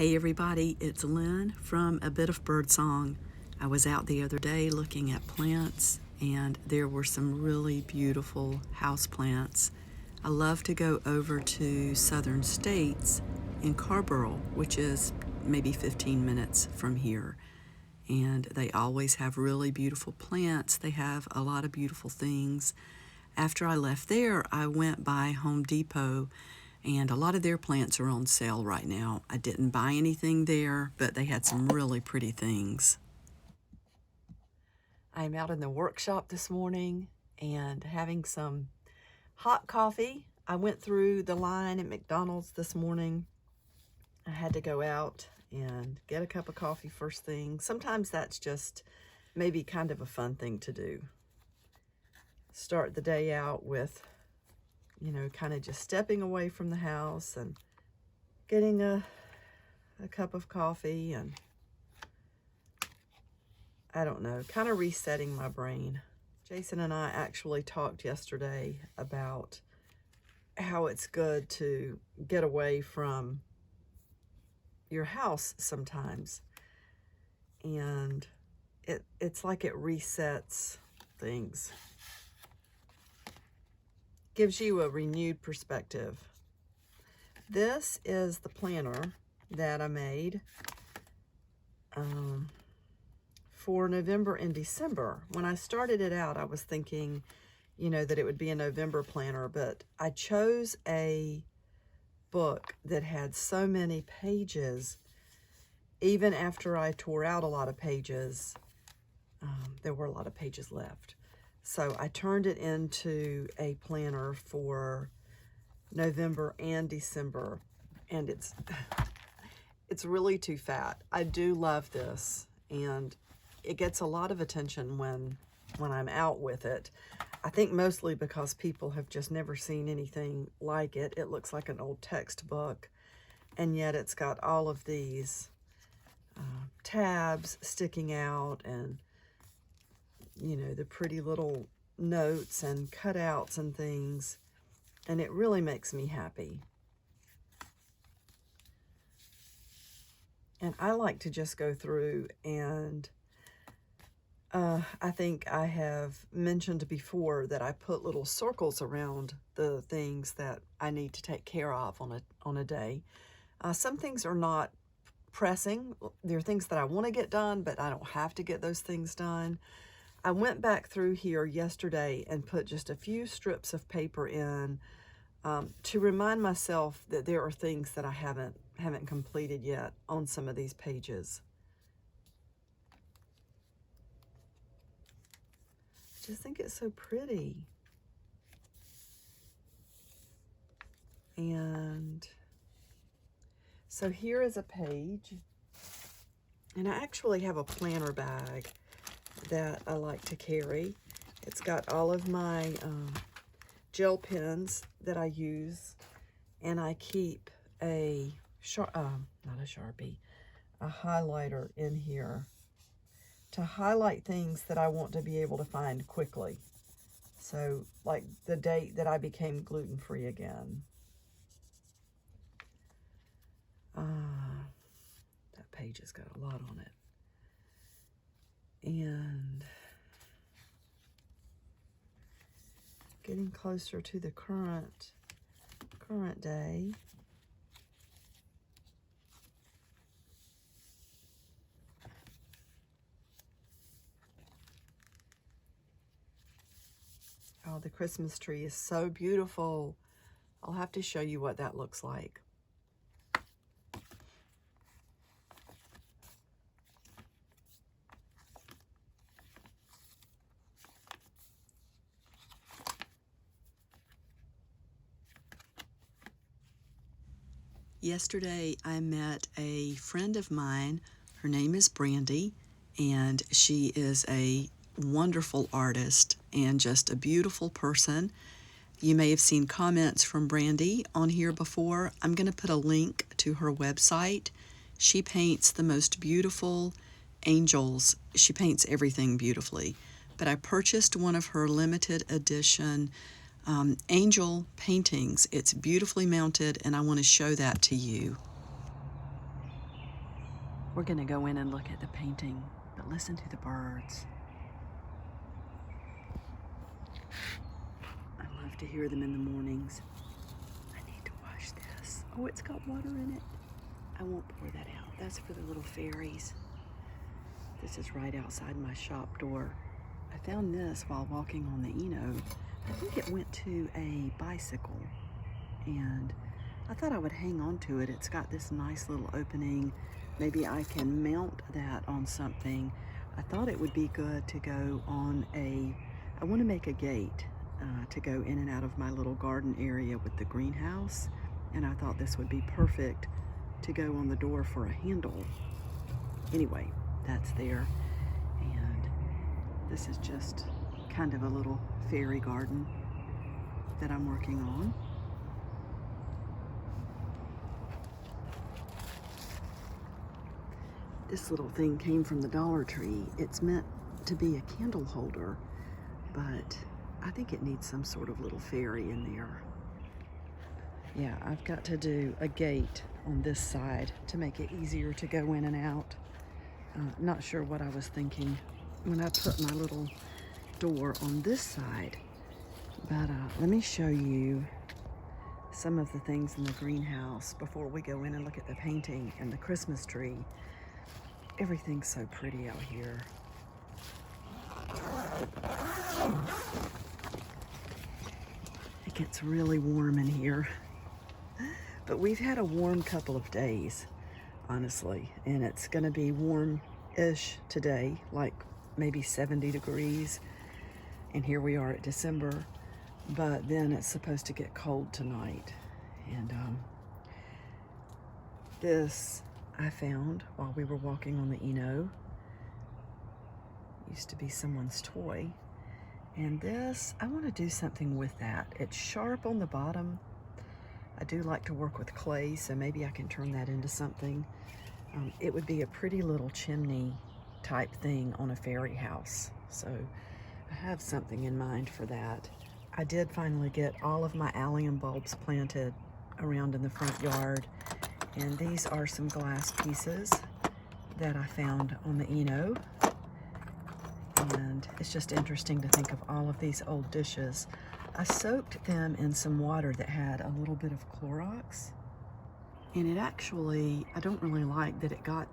Hey everybody, it's Lynn from A Bit of Birdsong. I was out the other day looking at plants and there were some really beautiful house plants. I love to go over to Southern States in Carborough, which is maybe 15 minutes from here. And they always have really beautiful plants. They have a lot of beautiful things. After I left there, I went by Home Depot, and a lot of their plants are on sale right now. I didn't buy anything there, but they had some really pretty things. I'm out in the workshop this morning and having some hot coffee. I went through the line at McDonald's this morning. I had to go out and get a cup of coffee first thing. Sometimes that's just maybe kind of a fun thing to do. Start the day out with, kind of just stepping away from the house and getting a cup of coffee and, I don't know, kind of resetting my brain. Jason and I actually talked yesterday about how it's good to get away from your house sometimes. And it's like it resets things. Gives you a renewed perspective. This is the planner that I made for November and December. When I started it out, I was thinking, that it would be a November planner, but I chose a book that had so many pages. Even after I tore out a lot of pages, there were a lot of pages left. So I turned it into a planner for November and December, and it's really too fat. I do love this, and it gets a lot of attention when I'm out with it. I think mostly because people have just never seen anything like it. It looks like an old textbook, and yet it's got all of these tabs sticking out, and the pretty little notes and cutouts and things, and it really makes me happy. And I like to just go through and I think I have mentioned before that I put little circles around the things that I need to take care of on a day. Some things are not pressing. There are things that I want to get done, but I don't have to get those things done. I went back through here yesterday and put just a few strips of paper in to remind myself that there are things that I haven't completed yet on some of these pages. I just think it's so pretty. And so here is a page, and I actually have a planner bag that I like to carry. It's got all of my gel pens that I use, and I keep a highlighter in here to highlight things that I want to be able to find quickly. So like the date that I became gluten-free again. That page has got a lot on it. And getting closer to the current day. Oh, the Christmas tree is so beautiful. I'll have to show you what that looks like. Yesterday, I met a friend of mine. Her name is Brandi, and she is a wonderful artist and just a beautiful person. You may have seen comments from Brandi on here before. I'm going to put a link to her website. She paints the most beautiful angels. She paints everything beautifully. But I purchased one of her limited edition angel paintings. It's beautifully mounted, and I want to show that to you. We're gonna go in and look at the painting, but listen to the birds. I love to hear them in the mornings. I need to wash this. Oh, it's got water in it. I won't pour that out. That's for the little fairies. This is right outside my shop door. I found this while walking on the Eno. I think it went to a bicycle, and I thought I would hang on to it. It's got this nice little opening. Maybe I can mount that on something. I thought it would be good to go on I want to make a gate to go in and out of my little garden area with the greenhouse, and I thought this would be perfect to go on the door for a handle. Anyway, that's there, and this is just kind of a little fairy garden that I'm working on. This little thing came from the Dollar Tree. It's meant to be a candle holder, but I think it needs some sort of little fairy in there. Yeah, I've got to do a gate on this side to make it easier to go in and out. Not sure what I was thinking when I put my little door on this side, but let me show you some of the things in the greenhouse before we go in and look at the painting and the Christmas tree. Everything's so pretty out here. It gets really warm in here, but we've had a warm couple of days, honestly, and it's gonna be warm-ish today, like maybe 70 degrees, and here we are at December, but then it's supposed to get cold tonight. And this I found while we were walking on the Eno. Used to be someone's toy. And this, I want to do something with that. It's sharp on the bottom. I do like to work with clay, so maybe I can turn that into something. It would be a pretty little chimney type thing on a fairy house. So I have something in mind for that. I did finally get all of my allium bulbs planted around in the front yard. And these are some glass pieces that I found on the Eno. And it's just interesting to think of all of these old dishes. I soaked them in some water that had a little bit of Clorox. And it actually, I don't really like that it got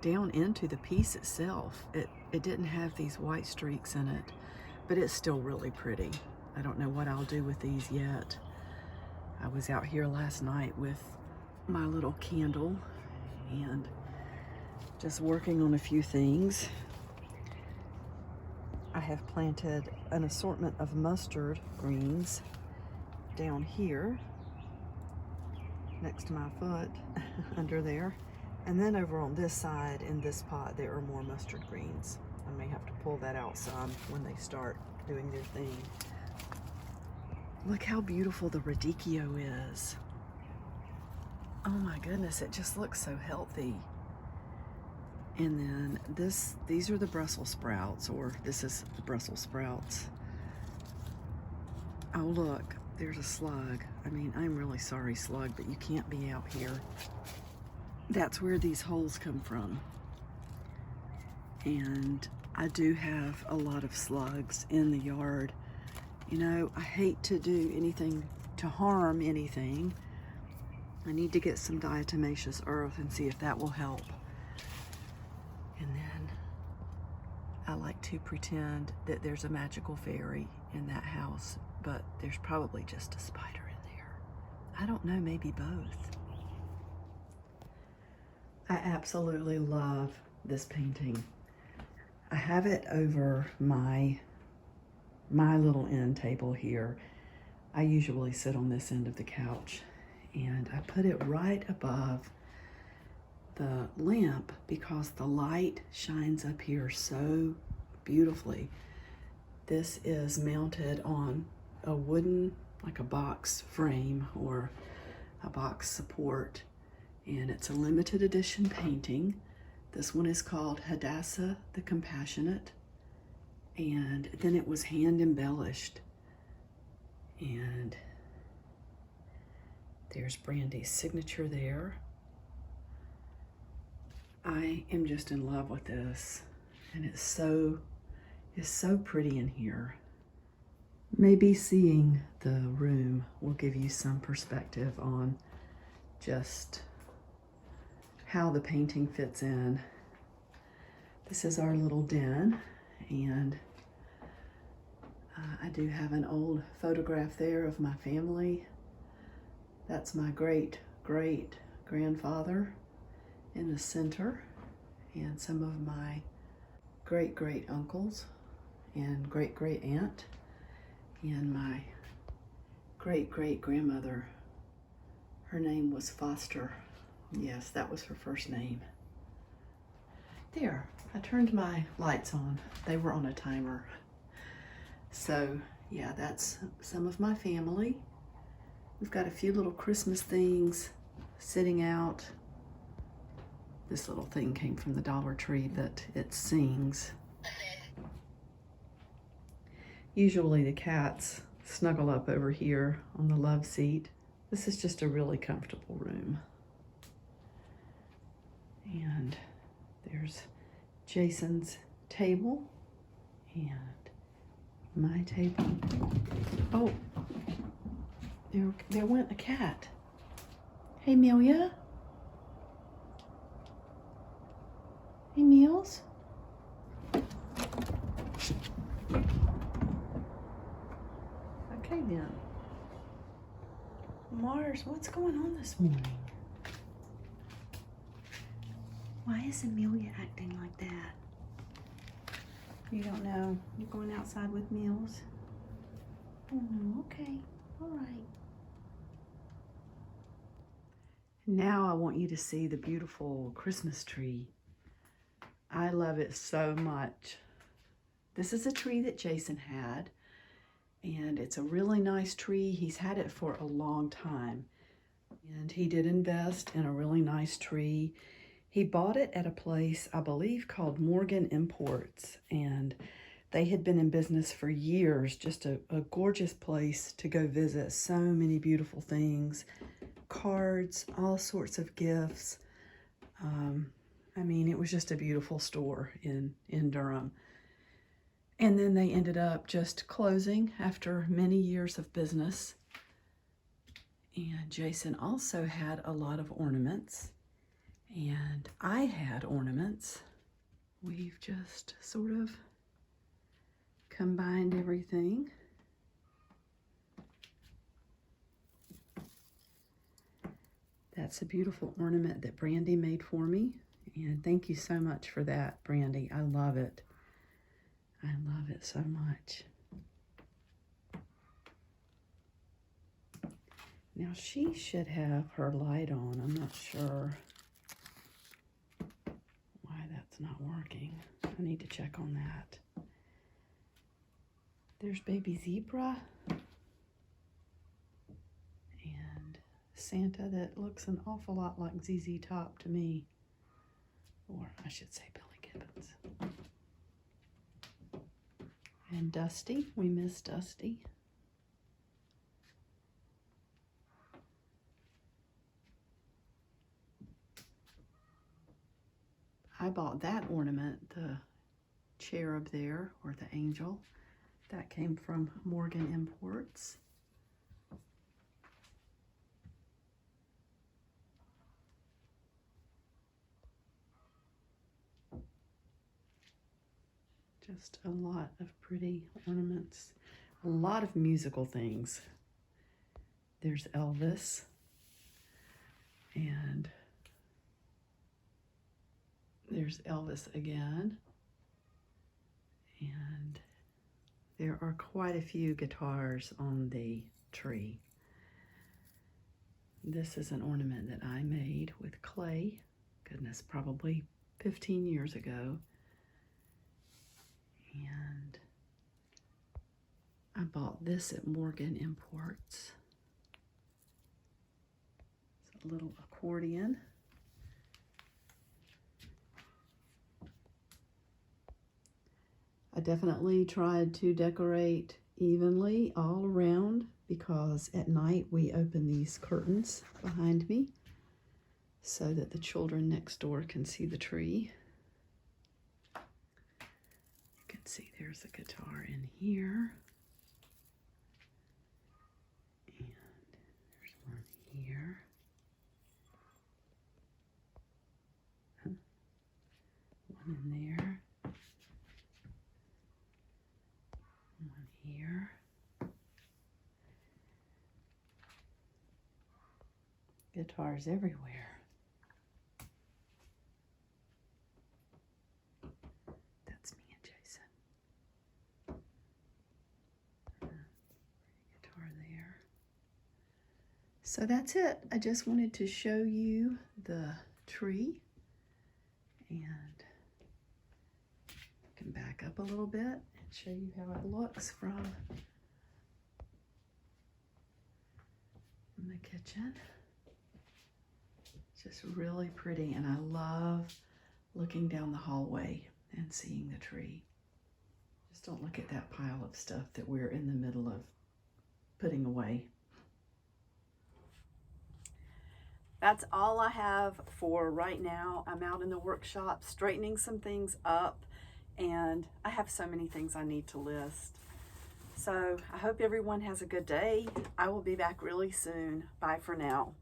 down into the piece itself. It didn't have these white streaks in it, but it's still really pretty. I don't know what I'll do with these yet. I was out here last night with my little candle and just working on a few things. I have planted an assortment of mustard greens down here next to my foot under there, and then over on this side in this pot there are more mustard greens. I may have to pull that out some when they start doing their thing. Look how beautiful the radicchio is. Oh my goodness, it just looks so healthy. And then these are the Brussels sprouts, or this is the Brussels sprouts. Oh look, there's a slug. I mean, I'm really sorry, slug, but you can't be out here. That's where these holes come from. And I do have a lot of slugs in the yard. You know, I hate to do anything to harm anything. I need to get some diatomaceous earth and see if that will help. And then I like to pretend that there's a magical fairy in that house, but there's probably just a spider in there. I don't know, maybe both. I absolutely love this painting. I have it over my little end table here. I usually sit on this end of the couch, and I put it right above the lamp because the light shines up here so beautifully. This is mounted on a wooden, like a box frame or a box support, and it's a limited edition painting. This one is called Hadassah the Compassionate, and then it was hand embellished. And there's Brandi's signature there. I am just in love with this, and it's so pretty in here. Maybe seeing the room will give you some perspective on just how the painting fits in. This is our little den, and I do have an old photograph there of my family. That's my great-great-grandfather in the center, and some of my great-great-uncles and great-great-aunt, and my great-great-grandmother. Her name was Foster. Yes, that was her first name. There, I turned my lights on. They were on a timer. So yeah, that's some of my family. We've got a few little Christmas things sitting out. This little thing came from the Dollar Tree that it sings. Usually the cats snuggle up over here on the love seat. This is just a really comfortable room. And there's Jason's table and my table. Oh, there went a cat. Hey, Amelia. Hey, Meals. Okay, then. Mars, what's going on this morning? Why is Amelia acting like that? You don't know. You're going outside with Meals? Oh, no. Okay. All right. Now I want you to see the beautiful Christmas tree. I love it so much. This is a tree that Jason had, and it's a really nice tree. He's had it for a long time, and he did invest in a really nice tree. He bought it at a place, I believe, called Morgan Imports, and they had been in business for years. Just a gorgeous place to go visit. So many beautiful things, cards, all sorts of gifts. I mean, it was just a beautiful store in Durham. And then they ended up just closing after many years of business. And Jason also had a lot of ornaments. And I had ornaments. We've just sort of combined everything. That's a beautiful ornament that Brandi made for me. And thank you so much for that, Brandi. I love it. I love it so much. Now she should have her light on. I'm not sure why that's not working. I need to check on that. There's baby zebra and Santa that looks an awful lot like ZZ Top to me, or I should say Billy Gibbons. And Dusty, we miss Dusty. I bought that ornament, the cherub there, or the angel. That came from Morgan Imports. Just a lot of pretty ornaments, a lot of musical things. There's Elvis, and there's Elvis again, and there are quite a few guitars on the tree. This is an ornament that I made with clay, goodness, probably 15 years ago. And I bought this at Morgan Imports. It's a little accordion. I definitely tried to decorate evenly all around because at night we open these curtains behind me. so that the children next door can see the tree. You can see there's a guitar in here. And there's one here. One in there. One here. Guitars everywhere. That's me and Jason. Guitar there. So that's it. I just wanted to show you the tree, and I can back up a little bit and show you how it looks from the kitchen. It's just really pretty, and I love looking down the hallway and seeing the tree. Just don't look at that pile of stuff that we're in the middle of putting away. That's all I have for right now. I'm out in the workshop straightening some things up, and I have so many things I need to list. So I hope everyone has a good day. I will be back really soon. Bye for now.